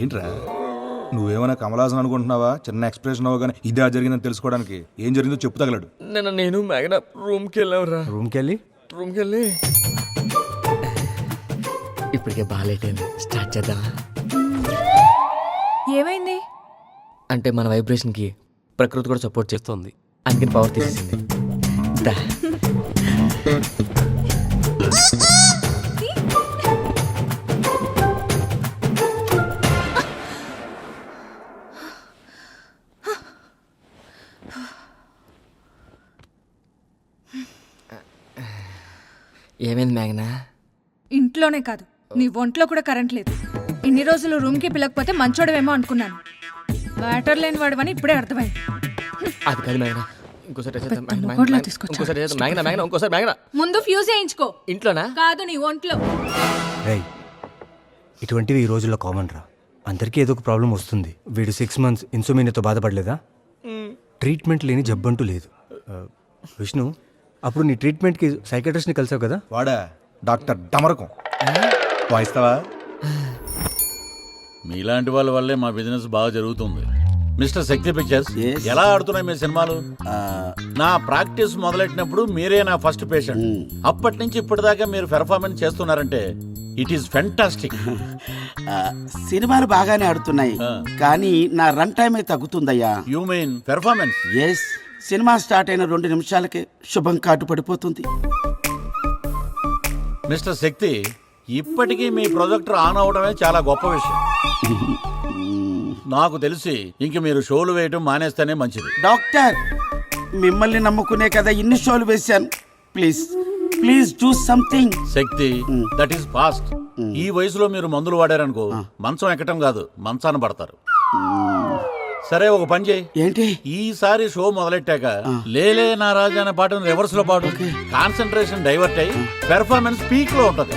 ఏంట్రా నువ్వేమైనా కమలాసన్ అనుకుంటున్నావా? చిన్న ఎక్స్ప్రెషన్ అవ్వగానే ఇదే జరిగిందని తెలుసుకోవడానికి ఏం జరిగిందో చెప్పు తగలడు. నేను మేఘన రూమ్కి వెళ్ళావురా. రూమ్కి వెళ్ళి ఇప్పటికే బాగా లేట్ అయింది, స్టార్ట్ చేద్దాం. ఏమైంది? అంటే మన వైబ్రేషన్కి ప్రకృతి కూడా సపోర్ట్ చేస్తుంది, అందుకని పవర్ తీసేసింది. దా. ఏమైంది మేఘనా? ఇంట్లోనే కాదు, నీ ఒంట్లో కూడా కరెంట్ లేదు. ఇన్ని రోజులు రూమ్కి పిలకపోతే మంచోడవేమో అనుకున్నాను. మ్యాటర్ లేని వాడవని ఇప్పుడే అర్థమైంది. అది కాదు మేఘనా, ఇంకోసారి ముందు ఫ్యూజ్ చేయించుకో. ఇంట్లోనా? కాదు, నీ ఒంట్లో. ఇటువంటివి ఈ రోజుల్లో కామన్ రా. అందరికీ ఏదో ఒక ప్రాబ్లం వస్తుంది. వీడు 6 months ఇన్సోమినియాతో బాధపడలేదా? ట్రీట్మెంట్ లేని జబ్బంటూ లేదు. విష్ణు, అప్పుడు నీ ట్రీట్మెంట్కి సైకాట్రిస్ట్ని కలిసావు కదా? వాడా డాక్టర్ డమరకం. వాయిస్తావా? మీలాంటి వాళ్ళ వల్లే మా బిజినెస్ బాగా జరుగుతుంది. మిస్టర్ శక్తి పిక్చర్స్, ఎలా ఆడుతున్నాయి మీ సినిమాలు? నా ప్రాక్టీస్ మొదలెట్టినప్పుడు మీరే నా ఫస్ట్ పేషెంట్. అప్పటి నుంచి ఇప్పటిదాకా మీరు పెర్ఫార్మెన్స్ చేస్తున్నారంటే ఇట్ ఈస్ ఫెంటాస్టిక్. సినిమాలు బాగానే ఆడుతున్నాయి, కానీ నా రన్ టైమే తగ్గుతుందయ్యా. You mean performance? Yes, cinema start అయిన 2 నిమిషాలకే శుభం కార్డు పడిపోతుంది. మిస్టర్ శక్తి, ఇప్పటికీ మీ ప్రొజెక్టర్ ఆన్ అవడమే చాలా గొప్ప విషయం. నాకు తెలిసి ఇంక మీరు షోలు వేయటం మానేస్తేనే మంచిది. డాక్టర్, మిమ్మల్ని నమ్ముకునే కదా ఇన్ని షోలు వేశాను. Please please do something. Shakti, that is past. ఈ వయసులో మీరు మందులు వాడారనుకో, మంచం ఎక్కటం కాదు, మంచాన పడతారు. సరే, ఒక పని చేయి. ఏంటి? ఈసారి షో మొదలెట్టాక లేలే నా రాజా అనే పాటను రివర్స్ లో పాడు. కాన్సన్ట్రేషన్ డైవర్ట్ అయ్యి పెర్ఫార్మెన్స్ పీక్ లో ఉంటది.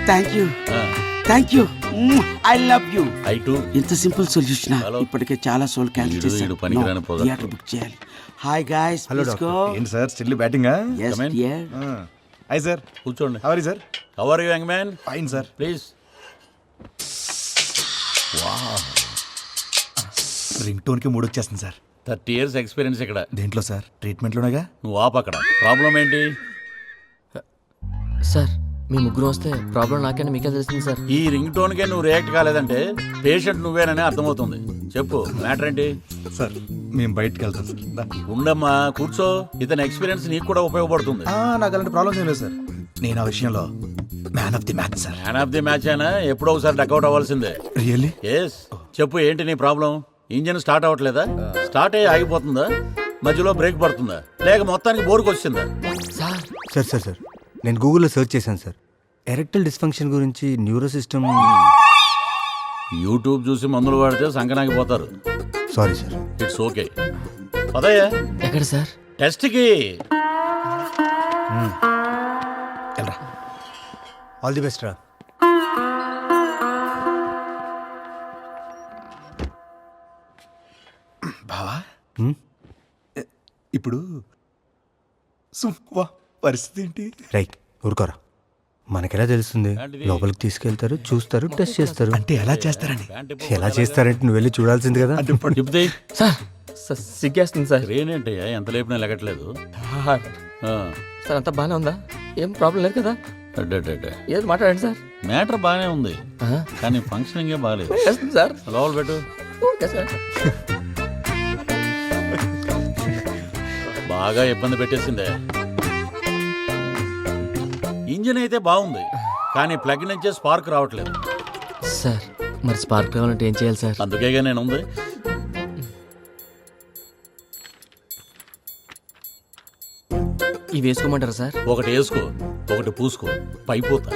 Thank you, thank you, I love you. I too. ఇంత సింపుల్ సొల్యూషన్. ఇప్పటికే చాలా సోల్ క్యాన్సిల్ చేశాను. థియేటర్ బుక్ చేయాలి. Hi guys, let's go. ఏంటి sir still batting? yes dear. Hi sir, కూర్చోండి. How are you sir? How are you young man? Fine sir. Please. Ring tone కి మూడు వచ్చేస్తుంది సార్. 30 years ఎక్స్పీరియన్స్ ఇక్కడ. దేంట్లో sir? ట్రీట్మెంట్లోనేగా. నువ్వు ఆపు అక్కడ. ప్రాబ్లం ఏంటి? సార్, మీ ముగ్గురు వస్తే ప్రాబ్లం నాకైనా మీకే తెలిసింది సార్. ఈ రింగ్ టోన్ కే నువ్వు రియాక్ట్ కాలేదంటే పేషెంట్ నువ్వేనని అర్థమవుతుంది. చెప్పు, మ్యాటర్ ఏంటి? సార్, మేము బయటకు వెళ్తాం సార్. ఉండమ్మా, కూర్చో. ఇతని ఎక్స్పీరియన్స్ నీకు కూడా ఉపయోగపడుతుంది. నాకు అలాంటి ప్రాబ్లమ్స్ ఏం లేదు సార్. నేను ఆ విషయంలో man of the match sir. Man of the match అయినా ఎప్పుడో ఒకసారి డక్అవుట్ అవ్వాల్సిందే. రియల్లీ? ఎస్. చెప్పు, ఏంటి నీ ప్రాబ్లం? ఇంజిన్ స్టార్ట్ అవ్వట్లేదా? స్టార్ట్ అయ్యి ఆగిపోతుందా? మధ్యలో బ్రేక్ పడుతుందా? లేక మొత్తానికి బోర్కు వచ్చిందా? సార్ సార్ సార్ నేను గూగుల్లో సెర్చ్ చేశాను సార్. ఎరెక్టల్ డిస్ఫంక్షన్ గురించి న్యూరో సిస్టమ్. యూట్యూబ్ చూసి మందులు వాడితే సంకనాగిపోతారు. Sorry sir. It's okay. పదయ్యా. ఎక్కడ సార్? టెస్ట్కి. ఆల్ ది బెస్ట్ రా. బావా, ఇప్పుడు పరిస్థితి ఏంటి? రైట్, ఊరుకోరా. మనకెలా తెలుస్తుంది? లోపలికి తీసుకెళ్తారు, చూస్తారు, టెస్ట్ చేస్తారు. అంటే ఎలా చేస్తారని? ఎలా చేస్తారంటే నువ్వు వెళ్ళి చూడాల్సింది కదా. చెప్తే సార్, సిగ్గేస్తుంది సార్. ఏంటయ్యా, ఎంత లేపినా లెగట్లేదు. సార్, అంతా బాగానే ఉందా? ఏం ప్రాబ్లం లేదు కదా? ఏది మాట్లాడండి సార్. మ్యాటర్ బాగానే ఉంది, కానీ ఫంక్షనింగే బాగాలేదు సార్. లోపల పెట్టు. Okay sir. బాగా ఇబ్బంది పెట్టేసిందే. ఇంజిన్ అయితే బాగుంది, కానీ ప్లగ్ నుంచే స్పార్క్ రావట్లేదు. సార్, మరి స్పార్క్ కావాలంటే ఏం చేయాలి సార్? అందుకేగా నేను ఉంది. ఇవి వేసుకోమంటారా సార్? ఒకటి వేసుకో, ఒకటి పూసుకో, పైపోతా.